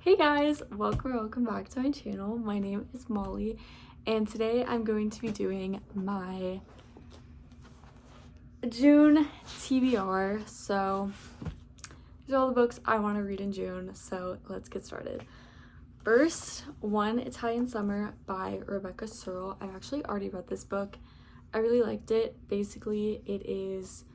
Hey guys, welcome back to my channel. My name is Molly and today I'm going to be doing my June TBR. So these are all the books I want to read in June, so let's get started. First, One Italian Summer by Rebecca Searle. I've actually already read this book. I really liked it. Basically, it is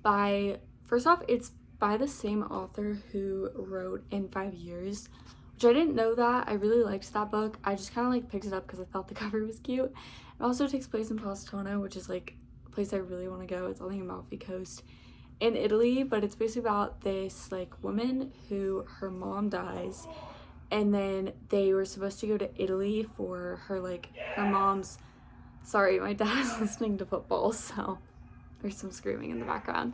it's by the same author who wrote In 5 Years, which I didn't know that. I really liked that book. I just kind of like picked it up because I thought the cover was cute. It also takes place in Positano, which is like a place I really want to go. It's on the Amalfi Coast in Italy, but it's basically about this like woman who her mom dies, and then they were supposed to go to Italy for her mom's. Sorry, my dad is listening to football, so there's some screaming in the background.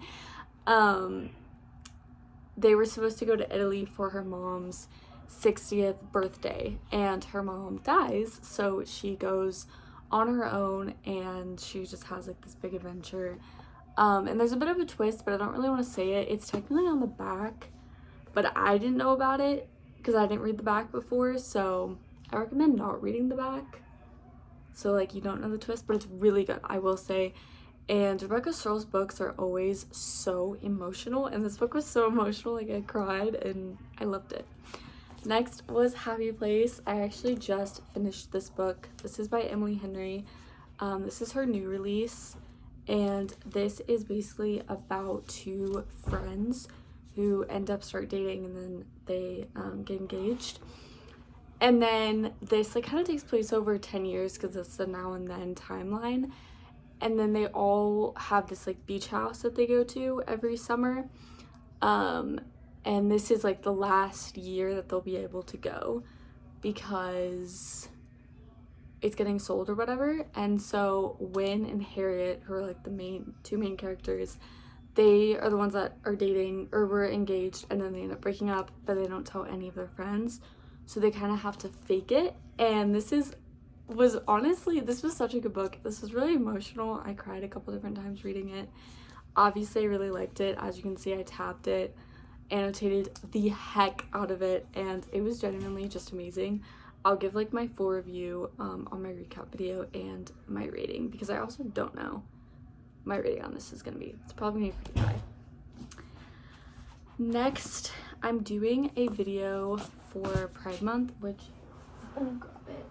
They were supposed to go to Italy for her mom's 60th birthday, and her mom dies, so she goes on her own and she just has like this big adventure. And there's a bit of a twist, but I don't really want to say it. It's technically on the back, but I didn't know about it because I didn't read the back before, so I recommend not reading the back, so like you don't know the twist, but it's really good, I will say. And Rebecca Searle's books are always so emotional, and this book was so emotional, like I cried and I loved it. Next was Happy Place. I actually just finished this book. This is by Emily Henry. This is her new release, and this is basically about two friends who end up start dating, and then they get engaged. And then this like kind of takes place over 10 years because it's the now and then timeline. And then they all have this like beach house that they go to every summer. And this is like the last year that they'll be able to go because it's getting sold or whatever. And so Wynn and Harriet, who are like the two main characters, they are the ones that are dating or were engaged, and then they end up breaking up, but they don't tell any of their friends. So they kind of have to fake it. And this was such a good book. This was really emotional. I cried a couple different times reading it. Obviously, I really liked it. As you can see, I tabbed it, annotated the heck out of it, and it was genuinely just amazing. I'll give like my full review on my recap video and my rating, because I also don't know my rating on this is gonna be. It's probably gonna be pretty high. Next, I'm doing a video for Pride Month, which grab it.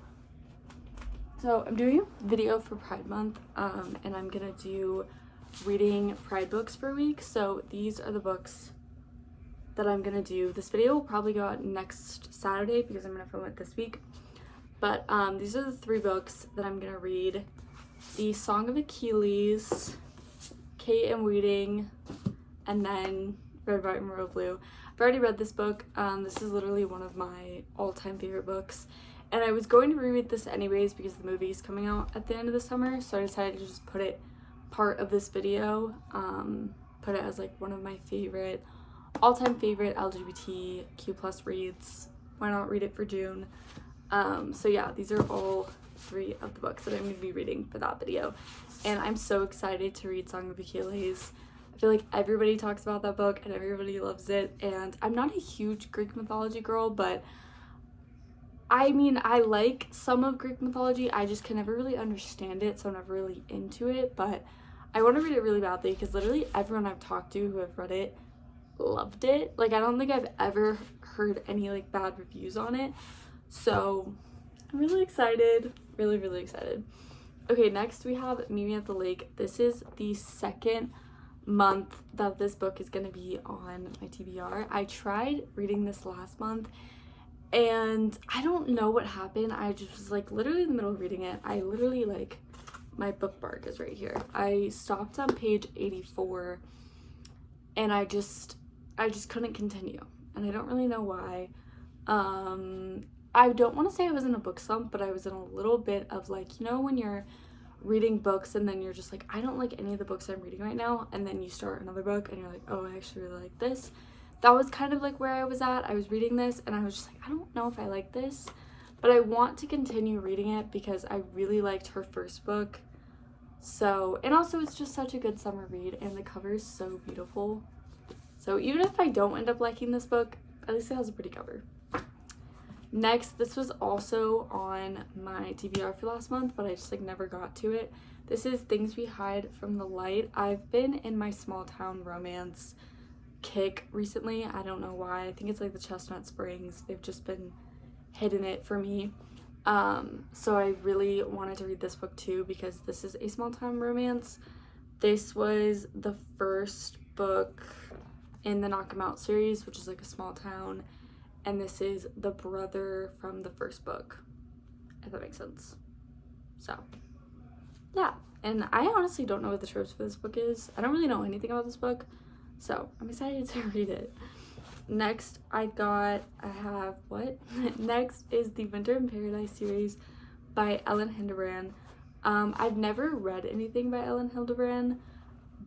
So I'm doing a video for Pride Month, and I'm gonna do reading Pride books for a week. So these are the books that I'm gonna do. This video will probably go out next Saturday because I'm gonna film it this week. But these are the 3 books that I'm gonna read: The Song of Achilles, Kate and Weeding, and then Red, White, and Royal Blue. I've already read this book. This is literally one of my all-time favorite books. And I was going to reread this anyways because the movie is coming out at the end of the summer, so I decided to just put it part of this video, put it as like one of my all-time favorite LGBTQ plus reads. Why not read it for June? So yeah, these are all 3 of the books that I'm going to be reading for that video, and I'm so excited to read Song of Achilles. I feel like everybody talks about that book and everybody loves it, and I'm not a huge Greek mythology girl, but I mean, I like some of Greek mythology. I just can never really understand it, so I'm never really into it. But I want to read it really badly because literally everyone I've talked to who have read it loved it. Like, I don't think I've ever heard any like bad reviews on it. So I'm really excited. Really, really excited. Okay, next we have Meet Me at the Lake. This is the second month that this book is going to be on my TBR. I tried reading this last month, and I don't know what happened. I just was like literally in the middle of reading it. I literally like, my bookmark is right here. I stopped on page 84 and I just couldn't continue, and I don't really know why. I don't want to say I was in a book slump, but I was in a little bit of like, you know, when you're reading books and then you're just like, I don't like any of the books I'm reading right now, and then you start another book and you're like, oh, I actually really like this. That was kind of like where I was at. I was reading this and I was just like, I don't know if I like this, but I want to continue reading it because I really liked her first book. So, and also it's just such a good summer read, and the cover is so beautiful. So even if I don't end up liking this book, at least it has a pretty cover. Next, this was also on my TBR for last month, but I just like never got to it. This is Things We Hide from the Light. I've been in my small town romance kick recently. I don't know why. I think it's like the Chestnut Springs. They've just been hitting it for me. So I really wanted to read this book too because this is a small town romance. This was the first book in the Knock 'Em Out series, which is like a small town, and this is the brother from the first book, if that makes sense. So yeah, and I honestly don't know what the tropes for this book is. I don't really know anything about this book, so I'm excited to read it. Next, Next is the Winter in Paradise series by Ellen Hildebrand. I've never read anything by Ellen Hildebrand,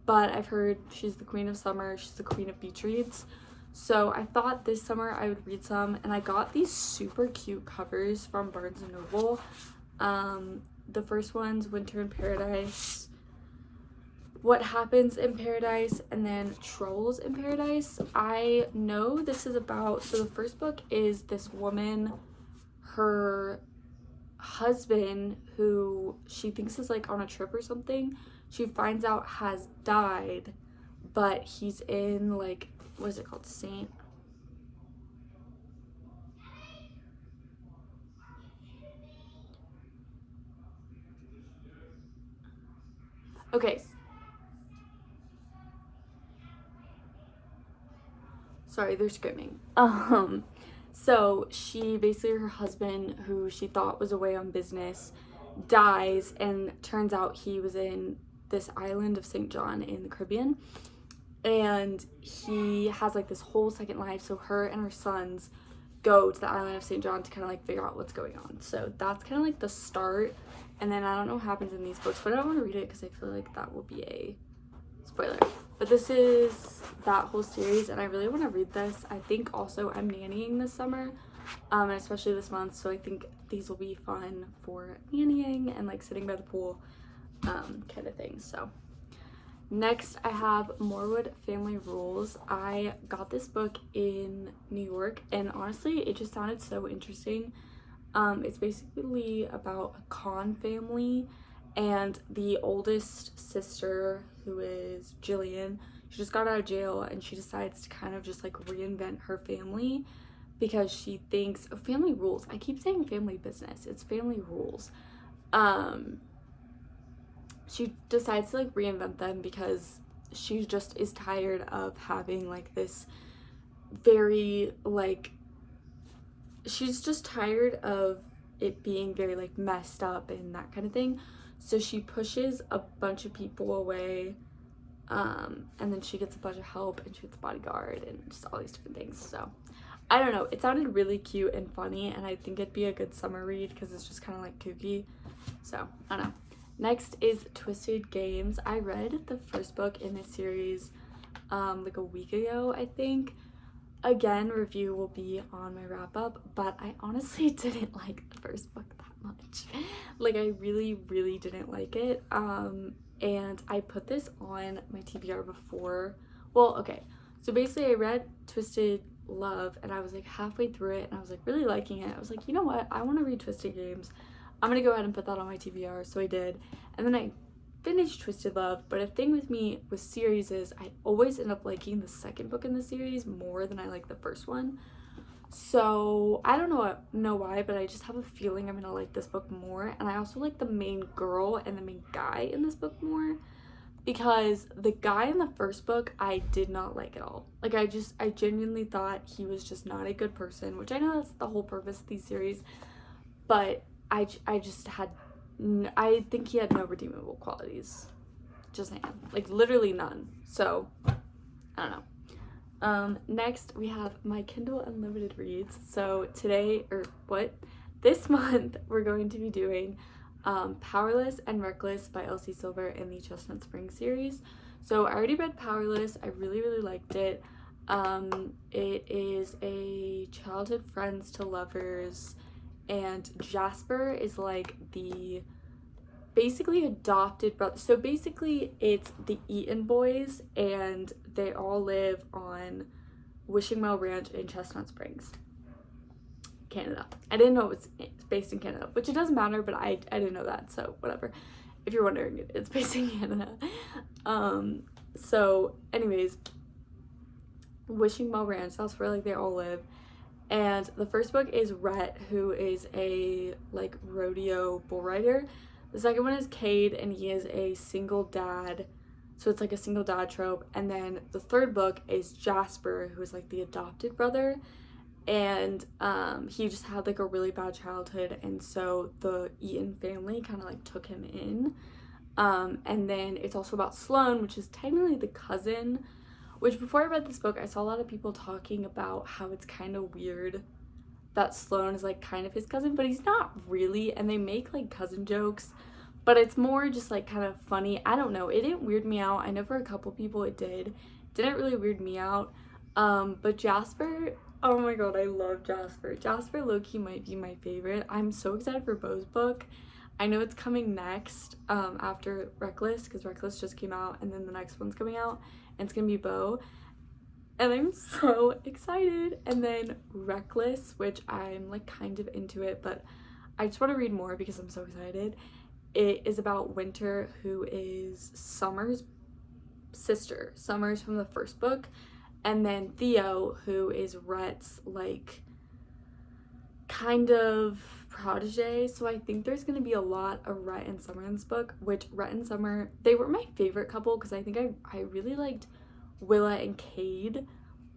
but I've heard she's the queen of summer, she's the queen of beach reads. So I thought this summer I would read some, and I got these super cute covers from Barnes & Noble. The first one's Winter in Paradise, What Happens in Paradise, and then Trolls in Paradise. I know this is about, so the first book is this woman, her husband, who she thinks is like on a trip or something, she finds out has died, but he's in like, what is it called, Saint? Okay. Sorry, they're screaming. So she basically, her husband, who she thought was away on business, dies, and turns out he was in this island of St. John in the Caribbean, and he has like this whole second life. So her and her sons go to the island of St. John to kind of like figure out what's going on. So that's kind of like the start, and then I don't know what happens in these books, but I don't want to read it because I feel like that will be a spoiler. But this is that whole series, and I really want to read this. I think also I'm nannying this summer, and especially this month, so I think these will be fun for nannying and like sitting by the pool, kind of thing. So next I have Morewood Family Rules. I got this book in New York, and honestly it just sounded so interesting. It's basically about a Khan family, and the oldest sister, who is Jillian, she just got out of jail, and she decides to kind of just like reinvent her family because she thinks family rules. I keep saying family business, it's family rules. She decides to like reinvent them because she just is tired of having like this very like, she's just tired of it being very like messed up and that kind of thing. So she pushes a bunch of people away, and then she gets a bunch of help, and she gets a bodyguard and just all these different things. So I don't know, it sounded really cute and funny, and I think it'd be a good summer read because it's just kind of like kooky. So I don't know. Next is Twisted Games. I read the first book in this series like a week ago, I think. Again, review will be on my wrap up, but I honestly didn't like the first book that much. Like I really didn't like it. And I put this on my TBR before. Well, okay, so basically I read Twisted Love, and I was like halfway through it, and I was like really liking it. I was like, you know what, I want to read Twisted Games. I'm gonna go ahead and put that on my TBR. So I did, and then I finished Twisted Love. But a thing with me with series is I always end up liking the second book in the series more than I like the first one. So I don't know why, but I just have a feeling I'm gonna like this book more. And I also like the main girl and the main guy in this book more, because the guy in the first book I did not like at all. Like I genuinely thought he was just not a good person, which I know that's the whole purpose of these series, but I think he had no redeemable qualities. Just saying. Like literally none. So I don't know. Next we have my Kindle Unlimited reads. So this month we're going to be doing Powerless and Reckless by Elsie Silver in the Chestnut Springs series. So I already read Powerless. I really liked it. It is a childhood friends to lovers, and Jasper is like the basically adopted brother. So basically it's the Eaton boys, and they all live on Wishing Well Ranch in Chestnut Springs. Canada. I didn't know it's based in Canada, which it doesn't matter, but I didn't know that, so whatever. If you're wondering, it's based in Canada. So anyways, wishing well ranch, that's where like they all live. And the first book is Rhett, who is a like rodeo bull rider. The second one is Cade, and he is a single dad, so it's like a single dad trope. And then the third book is Jasper, who is like the adopted brother, and he just had like a really bad childhood, and so the Eaton family kind of like took him in. And then it's also about Sloane, which is technically the cousin, which before I read this book, I saw a lot of people talking about how it's kind of weird that Sloane is like kind of his cousin, but he's not really, and they make like cousin jokes, but it's more just like kind of funny. I don't know, it didn't weird me out. I know for a couple people it didn't really weird me out. But Jasper, oh my god, I love Jasper. Jasper low-key might be my favorite. I'm so excited for Beau's book. I know it's coming next after Reckless, because Reckless just came out, and then the next one's coming out, and it's gonna be Beau, and I'm so excited. And then Reckless, which I'm like kind of into it, but I just want to read more because I'm so excited. It is about Winter, who is Summer's sister. Summer's from the first book, and then Theo, who is Rhett's like kind of protege. So I think there's gonna be a lot of Rhett and Summer in this book, which Rhett and Summer, they were my favorite couple because I think I really liked Willa and Cade,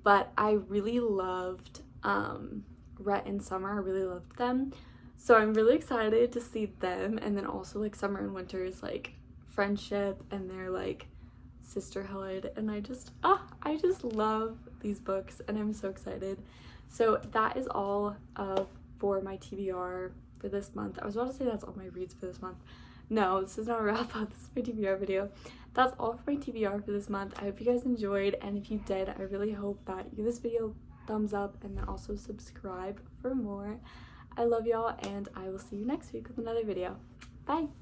but I really loved Rhett and Summer. I really loved them, so I'm really excited to see them. And then also like Summer and Winter's like friendship and their like sisterhood, and I just love these books, and I'm so excited. So that is all for my TBR for this month. I was about to say that's all my reads for this month. No, this is not a wrap up. This is my TBR video. That's all for my TBR for this month. I hope you guys enjoyed, and if you did, I really hope that you give this video a thumbs up and then also subscribe for more. I love y'all, and I will see you next week with another video. Bye!